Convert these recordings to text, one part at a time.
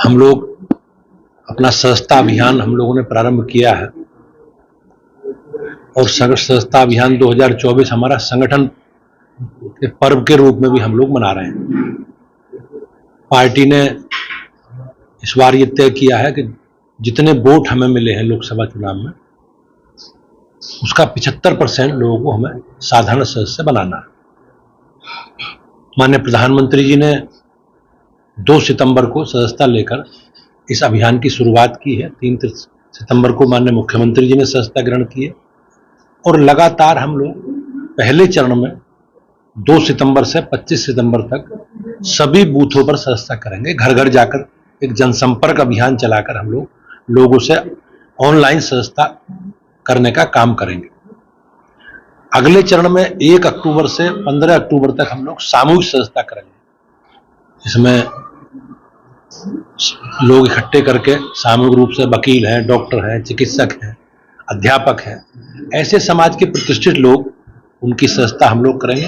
हम लोग अपना सदस्यता अभियान हम लोगों ने प्रारंभ किया है और सदस्यता अभियान 2024 हमारा संगठन के पर्व के रूप में भी हम लोग मना रहे हैं। पार्टी ने इस बार ये तय किया है कि जितने वोट हमें मिले हैं लोकसभा चुनाव में उसका 75% लोगों को हमें साधारण सदस्य बनाना है। माननीय प्रधानमंत्री जी ने 2 सितंबर को सदस्यता लेकर इस अभियान की शुरुआत की है। 3 सितंबर को माननीय मुख्यमंत्री जी ने सदस्यता ग्रहण की है और लगातार हम लोग पहले चरण में 2 सितंबर से 25 सितंबर तक सभी बूथों पर सदस्यता करेंगे। घर घर जाकर एक जनसंपर्क अभियान चलाकर हम लोग लोगों से ऑनलाइन सदस्यता करने का काम करेंगे। अगले चरण में 1 अक्टूबर से 15 अक्टूबर तक हम लोग सामूहिक सदस्यता करेंगे। इसमें लोग इकट्ठे करके सामूहिक रूप से वकील हैं, डॉक्टर हैं, चिकित्सक हैं, अध्यापक हैं, ऐसे समाज के प्रतिष्ठित लोग उनकी सदस्यता हम लोग करेंगे।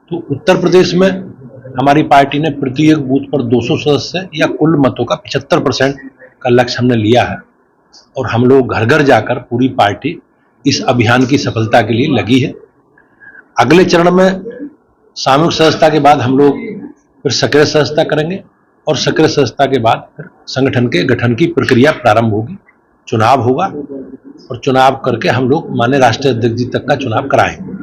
तो उत्तर प्रदेश में हमारी पार्टी ने प्रत्येक बूथ पर 200 सदस्य या कुल मतों का 75% का लक्ष्य हमने लिया है और हम लोग घर घर जाकर पूरी पार्टी इस अभियान की सफलता के लिए लगी है। अगले चरण में सामूहिक सदस्यता के बाद हम लोग फिर सक्रिय सदस्यता करेंगे और सक्रिय सदस्यता के बाद फिर संगठन के गठन की प्रक्रिया प्रारंभ होगी, चुनाव होगा और चुनाव करके हम लोग माननीय राष्ट्रीय अध्यक्ष जी तक का चुनाव कराएंगे।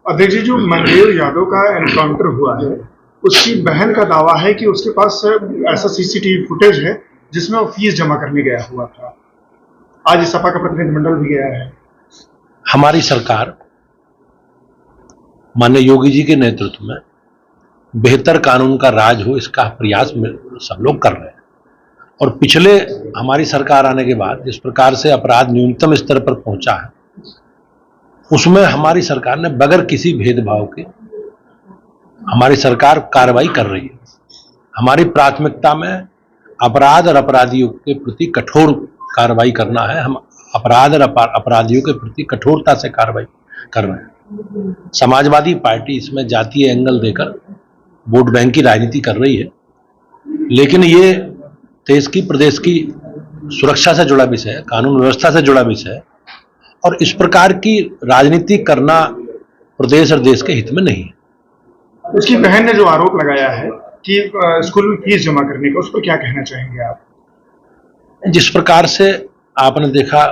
अध्यक्ष जी, जो मनदेव यादव का एनकाउंटर हुआ है उसकी बहन का दावा है कि उसके पास ऐसा सीसीटीवी फुटेज है जिसमें वो फीस जमा करने गया हुआ था। आज सपा का प्रतिनिधिमंडल भी गया है। हमारी सरकार माननीय योगी जी के नेतृत्व में बेहतर कानून का राज हो इसका प्रयास में सब लोग कर रहे हैं और पिछले हमारी सरकार आने के बाद जिस प्रकार से अपराध न्यूनतम स्तर पर पहुंचा है उसमें हमारी सरकार ने बगैर किसी भेदभाव के हमारी सरकार कार्रवाई कर रही है। हमारी प्राथमिकता में अपराध और अपराधियों के प्रति कठोर कार्रवाई करना है। हम अपराध और अपराधियों के प्रति कठोरता से कार्रवाई कर रहे हैं। समाजवादी पार्टी इसमें जातीय एंगल देकर वोट बैंक की राजनीति कर रही है, लेकिन ये देश की प्रदेश की सुरक्षा से जुड़ा विषय है, कानून व्यवस्था से जुड़ा विषय है और इस प्रकार की राजनीति करना प्रदेश और देश के हित में नहीं है। उसकी बहन ने जो आरोप लगाया है कि स्कूल में फीस जमा करने का, उस पर क्या कहना चाहेंगे आप? जिस प्रकार से आपने देखा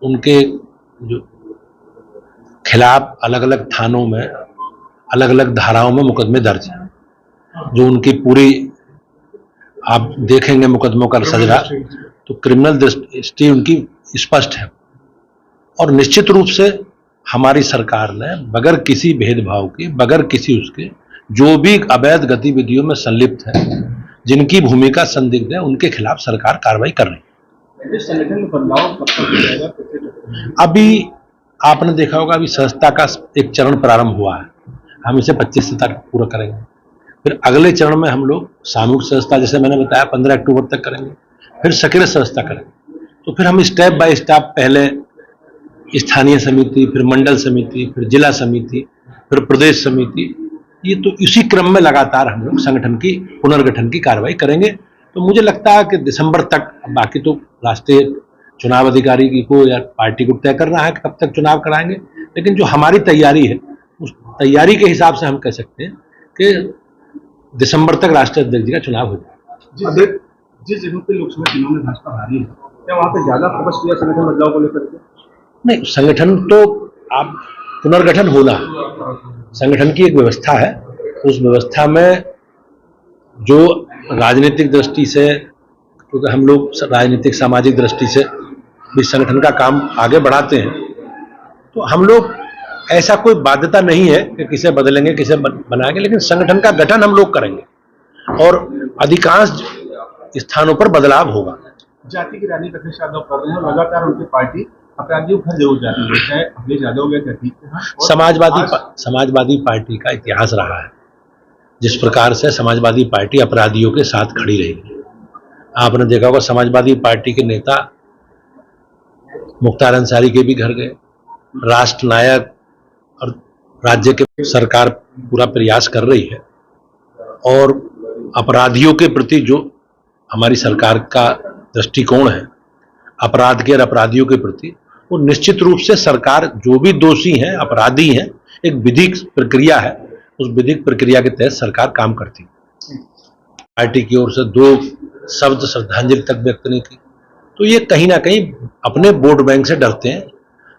उनके जो खिलाफ अलग अलग थानों में अलग अलग धाराओं में मुकदमे दर्ज हैं, जो उनकी पूरी आप देखेंगे मुकदमों का सजरा तो क्रिमिनल दृष्टि उनकी स्पष्ट है और निश्चित रूप से हमारी सरकार ने बगैर किसी भेदभाव के, बगैर किसी उसके जो भी अवैध गतिविधियों में संलिप्त है, जिनकी भूमिका संदिग्ध है, उनके खिलाफ सरकार कार्रवाई कर रही है। संगठन में बदलाव अभी आपने देखा होगा अभी संस्था का एक चरण प्रारंभ हुआ है, हम इसे 25 से तक पूरा करेंगे। फिर अगले चरण में हम लोग सामूहिक सदस्यता जैसे मैंने बताया 15 अक्टूबर तक करेंगे, फिर सक्रिय सदस्यता करेंगे। तो फिर हम स्टेप बाय स्टेप पहले स्थानीय समिति, फिर मंडल समिति, फिर जिला समिति, फिर प्रदेश समिति, ये तो इसी क्रम में लगातार हम लोग संगठन की पुनर्गठन की कार्रवाई करेंगे। तो मुझे लगता है कि दिसंबर तक, बाकी तो राष्ट्रीय चुनाव अधिकारी को या पार्टी को तय करना है कि कब तक चुनाव कराएंगे, लेकिन जो हमारी तैयारी है उस तैयारी के हिसाब से हम कह सकते हैं कि दिसंबर तक राष्ट्रीय अध्यक्ष जी का चुनाव हो जाए। जिस जगह पे लोकसभा चुनाव में भाजपा हारी है, क्या वहाँ पे ज्यादा फोकस किया संगठन बदलाव को लेकर के? नहीं, संगठन तो आप पुनर्गठन होना, संगठन की एक व्यवस्था है, उस व्यवस्था में जो राजनीतिक दृष्टि से, क्योंकि हम लोग राजनीतिक सामाजिक दृष्टि से भी संगठन का काम आगे बढ़ाते हैं, तो हम लोग ऐसा कोई बाध्यता नहीं है कि किसे बदलेंगे किसे बनाएंगे, लेकिन संगठन का गठन हम लोग करेंगे और अधिकांश स्थानों पर बदलाव होगा। जाति की राजनीति अखिलेश यादव कर रहे हैं और लगातार उनकी पार्टी अपराधियों घर जरूर जाती है, चाहे अखिलेश यादव या ठीक है। समाजवादी पार्टी का इतिहास रहा है जिस प्रकार से समाजवादी पार्टी अपराधियों के साथ खड़ी रही। आपने देखा होगा समाजवादी पार्टी के नेता मुख्तार अंसारी के भी घर गए, राष्ट्र नायक और राज्य के सरकार पूरा प्रयास कर रही है और अपराधियों के प्रति जो हमारी सरकार का दृष्टिकोण है अपराध के और अपराधियों के प्रति, वो निश्चित रूप से सरकार जो भी दोषी हैं, अपराधी हैं, एक विधिक प्रक्रिया है, उस विधिक प्रक्रिया के तहत सरकार काम करती है। पार्टी की ओर से 2 शब्द श्रद्धांजलि तक व्यक्त नहीं की, तो ये कहीं ना कहीं अपने वोट बैंक से डरते हैं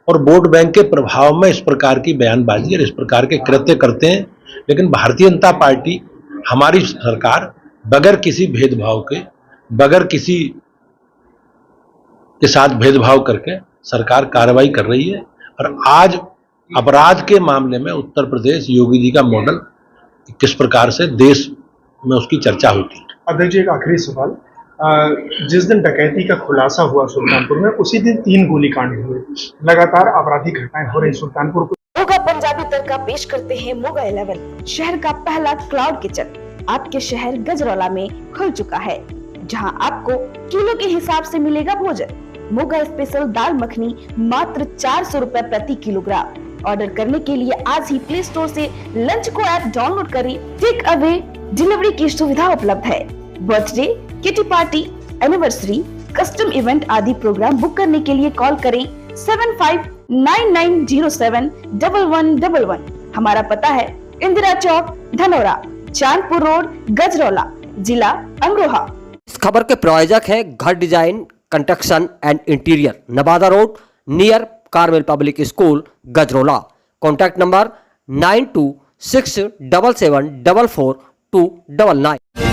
और वोट बैंक के प्रभाव में इस प्रकार की बयानबाजी और इस प्रकार के कृत्य करते हैं। लेकिन भारतीय जनता पार्टी, हमारी सरकार बगैर किसी भेदभाव के, बगैर किसी के साथ भेदभाव करके सरकार कार्रवाई कर रही है। और आज अपराध के मामले में उत्तर प्रदेश योगी जी का मॉडल किस प्रकार से देश में उसकी चर्चा होती है। अध्यक्ष जी, एक आखिरी सवाल। जिस दिन डकैती का खुलासा हुआ सुल्तानपुर में, उसी दिन 3 गोलीकांड हुए। लगातार आपराधिक घटनाएं हो रही सुल्तानपुर को। मोगा पंजाबी तड़का पेश करते हैं मोगा 11, शहर का पहला क्लाउड किचन आपके शहर गजरौला में खुल चुका है, जहां आपको किलो के हिसाब से मिलेगा भोजन। मोगा स्पेशल दाल मखनी मात्र 400 रुपए प्रति किलोग्राम। ऑर्डर करने के लिए आज ही प्ले स्टोर से लंच को ऐप डाउनलोड करें। टेक अवे डिलीवरी की सुविधा उपलब्ध है। Birthday, kitty party, anniversary, custom event आदि प्रोग्राम बुक करने के लिए कॉल करें 7599071111। हमारा पता है इंदिरा चौक, धनौरा, चांदपुर रोड, गजरौला, जिला अमरोहा। इस खबर के प्रायोजक है घर design construction and interior, Nawada road near Carmel public school, Gajraula. Contact number 9267744299।